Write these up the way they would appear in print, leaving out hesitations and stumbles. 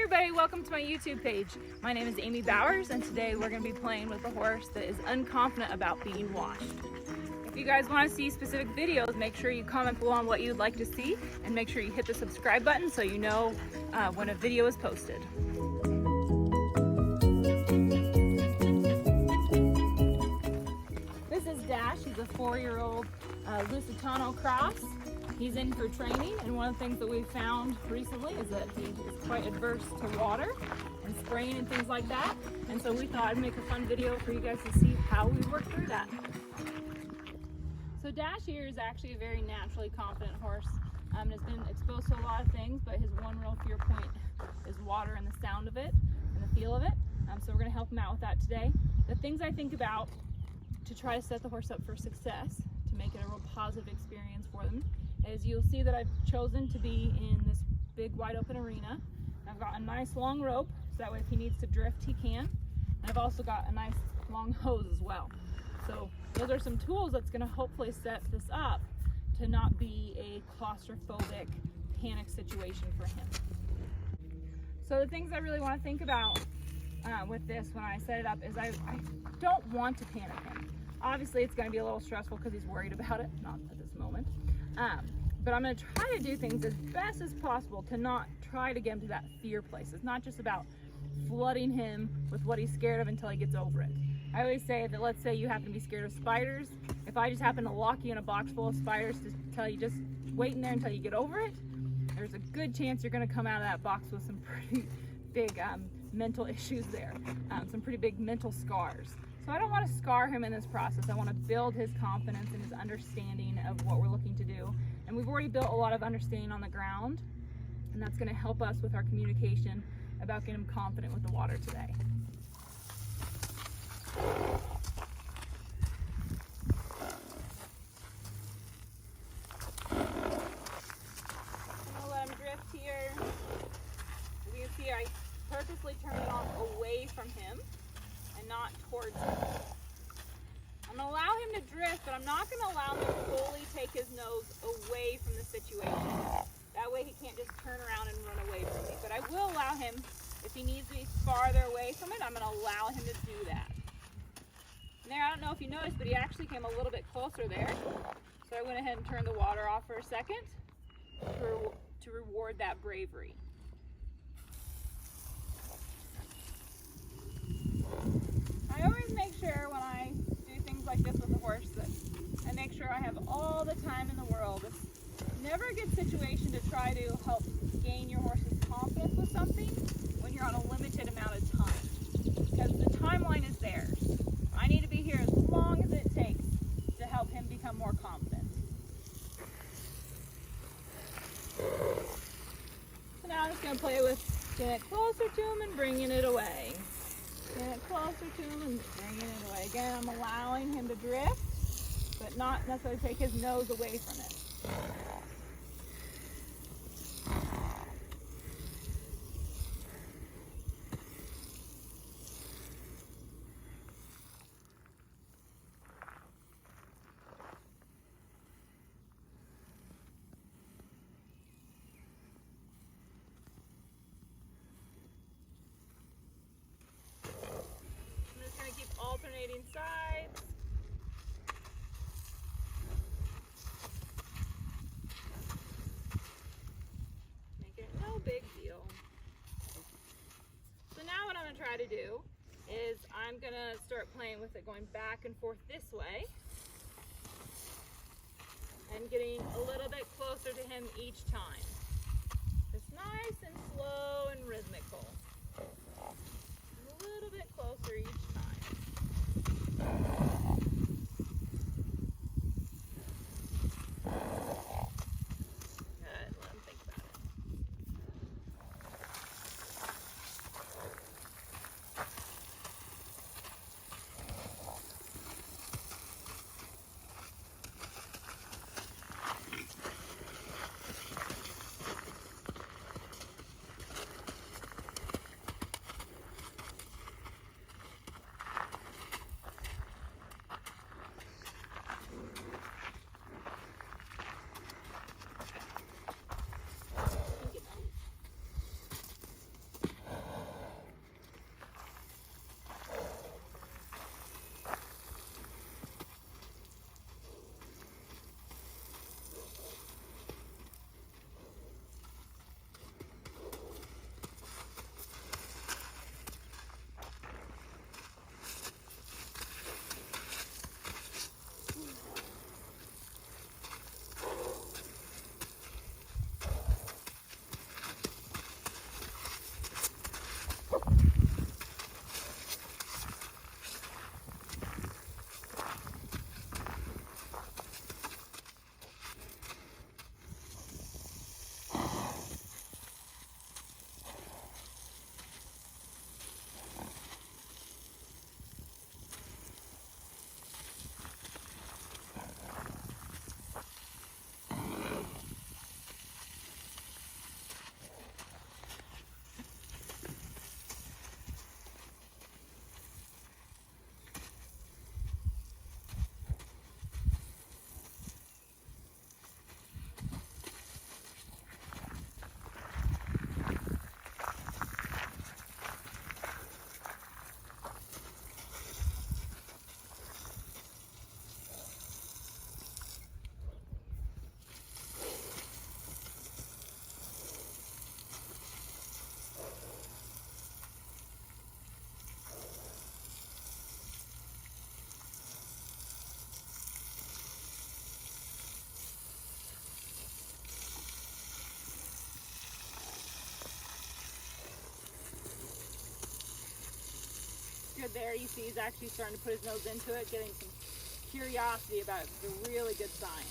everybody, welcome to my YouTube page. My name is Amy Bowers and today we're going to be playing with a horse that is unconfident about being washed. If you guys want to see specific videos, make sure you comment below on what you'd like to see and make sure you hit the subscribe button so you know when a video is posted. This is Dash. He's a 4-year-old Lusitano cross. He's in for training, and one of the things that we've found recently is that he is quite adverse to water and spraying and things like that. And so we thought I'd make a fun video for you guys to see how we work through that. So Dash here is actually a very naturally confident horse. Has been exposed to a lot of things, but his one real fear point is water and the sound of it and the feel of it. So we're going to help him out with that today. The things I think about to try to set the horse up for success, to make it a real positive experience for them, is you'll see that I've chosen to be in this big wide open arena. I've got a nice long rope, so that way if he needs to drift, he can. And I've also got a nice long hose as well. So those are some tools that's gonna hopefully set this up to not be a claustrophobic panic situation for him. So the things I really wanna think about with this when I set it up is I don't want to panic him. Obviously it's gonna be a little stressful because he's worried about it, not at this moment. But I'm going to try to do things as best as possible to not try to get him to that fear place. It's not just about flooding him with what he's scared of until he gets over it. I always say that, let's say you happen to be scared of spiders. If I just happen to lock you in a box full of spiders to tell you just wait in there until you get over it, there's a good chance you're going to come out of that box with some pretty big mental issues there, some pretty big mental scars. So I don't want to scar him in this process. I want to build his confidence and his understanding of what we're looking to do. And we've already built a lot of understanding on the ground, and that's going to help us with our communication about getting him confident with the water today. I'm going to let him drift here. As you can see, I purposely turned it off away from him and not towards him. I'm going to allow him to drift, but I'm not going to allow him to fully take his nose away from the situation. That way he can't just turn around and run away from me. But I will allow him, if he needs to be farther away from it, I'm going to allow him to do that. And there, I don't know if you noticed, but he actually came a little bit closer there. So I went ahead and turned the water off for a second to reward that bravery. I always make sure when I do things like this with the horse that I make sure I have all the time in the world. It's never a good situation to try to help gain your horse's confidence with something when you're on a limited amount of time, because the timeline is there. I need to be here as long as it takes to help him become more confident. So now I'm just going to play with getting it closer to him and bringing it away. Get it closer to him and bringing it away. Again, I'm allowing him to drift, but not necessarily take his nose away from it. Alternating sides. Make it no big deal. So now what I'm going to try to do is I'm going to start playing with it going back and forth this way and getting a little bit closer to him each time. It's nice and slow and rhythmical. A little bit closer each time. good there. You see he's actually starting to put his nose into it, getting some curiosity about it. It's a really good sign.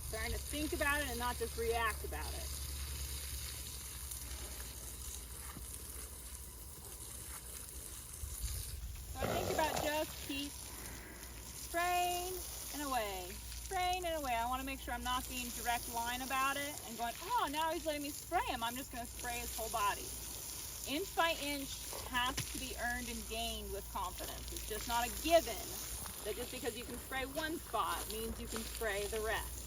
Starting to think about it and not just react about it. So I think about just keep spraying and away. Spraying and away. I want to make sure I'm not being direct line about it and going, oh, now he's letting me spray him. I'm just going to spray his whole body. Inch by inch has to be earned and gained with confidence. It's just not a given that just because you can spray one spot means you can spray the rest.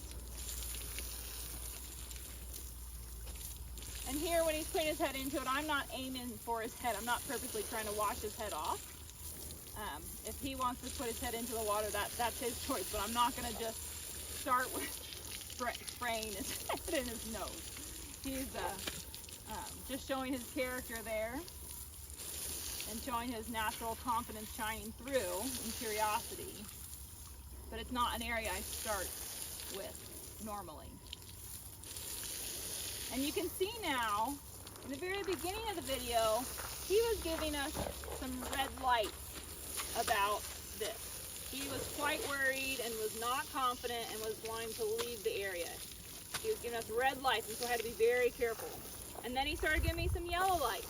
And here when he's putting his head into it, I'm not aiming for his head. I'm not purposely trying to wash his head off. If he wants to put his head into the water, that's his choice, but I'm not going to just start with spraying his head and his nose. He's just showing his character there and showing his natural confidence shining through and curiosity. But it's not an area I start with normally. And you can see now, in the very beginning of the video, he was giving us some red lights about this. He was quite worried and was not confident and was wanting to leave the area. He was giving us red lights, and so I had to be very careful. And then he started giving me some yellow lights.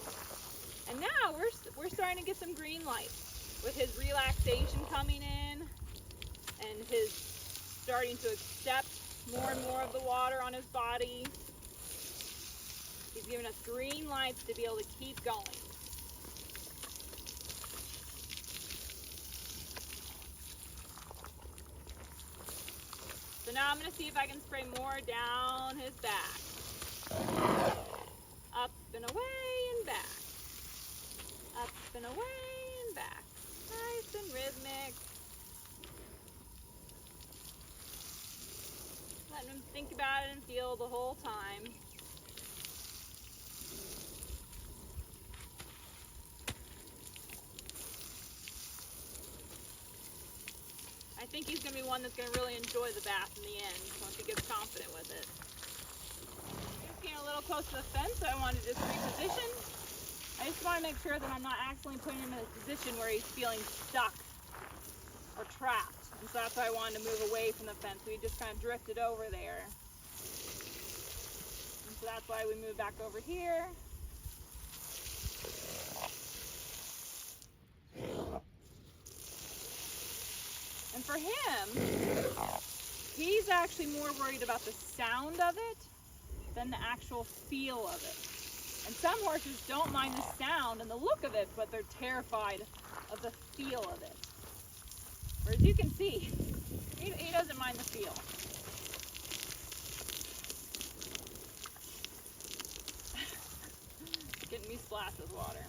And now we're starting to get some green lights with his relaxation coming in and his starting to accept more and more of the water on his body. He's giving us green lights to be able to keep going. So now I'm going to see if I can spray more down his back. Up and away and back. Up and away and back. Nice and rhythmic. Letting him think about it and feel the whole time. I think he's going to be one that's going to really enjoy the bath in the end once he gets confident with it. Just getting a little close to the fence, so I wanted to just reposition. I just want to make sure that I'm not accidentally putting him in a position where he's feeling stuck or trapped. And so that's why I wanted to move away from the fence. We just kind of drifted over there. And so that's why we moved back over here. And for him, he's actually more worried about the sound of it than the actual feel of it. And some horses don't mind the sound and the look of it, but they're terrified of the feel of it. Whereas you can see, he doesn't mind the feel. Getting me splashed with water.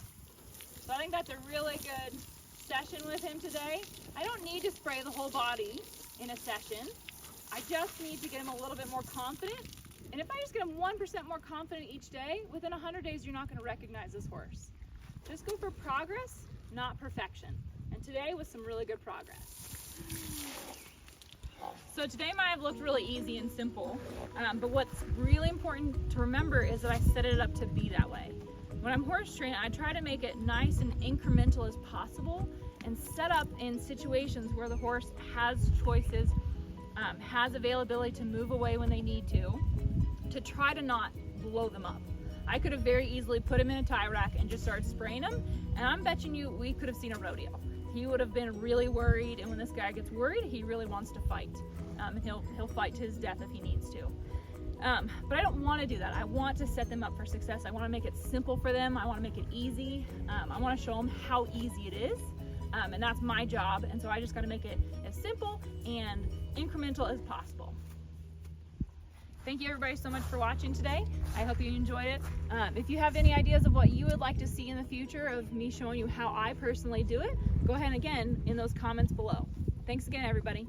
So I think that's a really good session with him today. I don't need to spray the whole body in a session. I just need to get him a little bit more confident. And if I just get him 1% more confident each day, within 100 days, you're not going to recognize this horse. Just go for progress, not perfection. And today was some really good progress. So today might have looked really easy and simple, but what's really important to remember is that I set it up to be that way. When I'm horse training, I try to make it nice and incremental as possible and set up in situations where the horse has choices, has availability to move away when they need to try to not blow them up. I could have very easily put him in a tie rack and just started spraying him, and I'm betting you we could have seen a rodeo. He would have been really worried, and when this guy gets worried, he really wants to fight. And he'll fight to his death if he needs to. But I don't want to do that. I want to set them up for success. I want to make it simple for them. I want to make it easy. I want to show them how easy it is. And that's my job. And so I just got to make it as simple and incremental as possible. Thank you everybody so much for watching today. I hope you enjoyed it. If you have any ideas of what you would like to see in the future of me showing you how I personally do it, go ahead again in those comments below. Thanks again, everybody.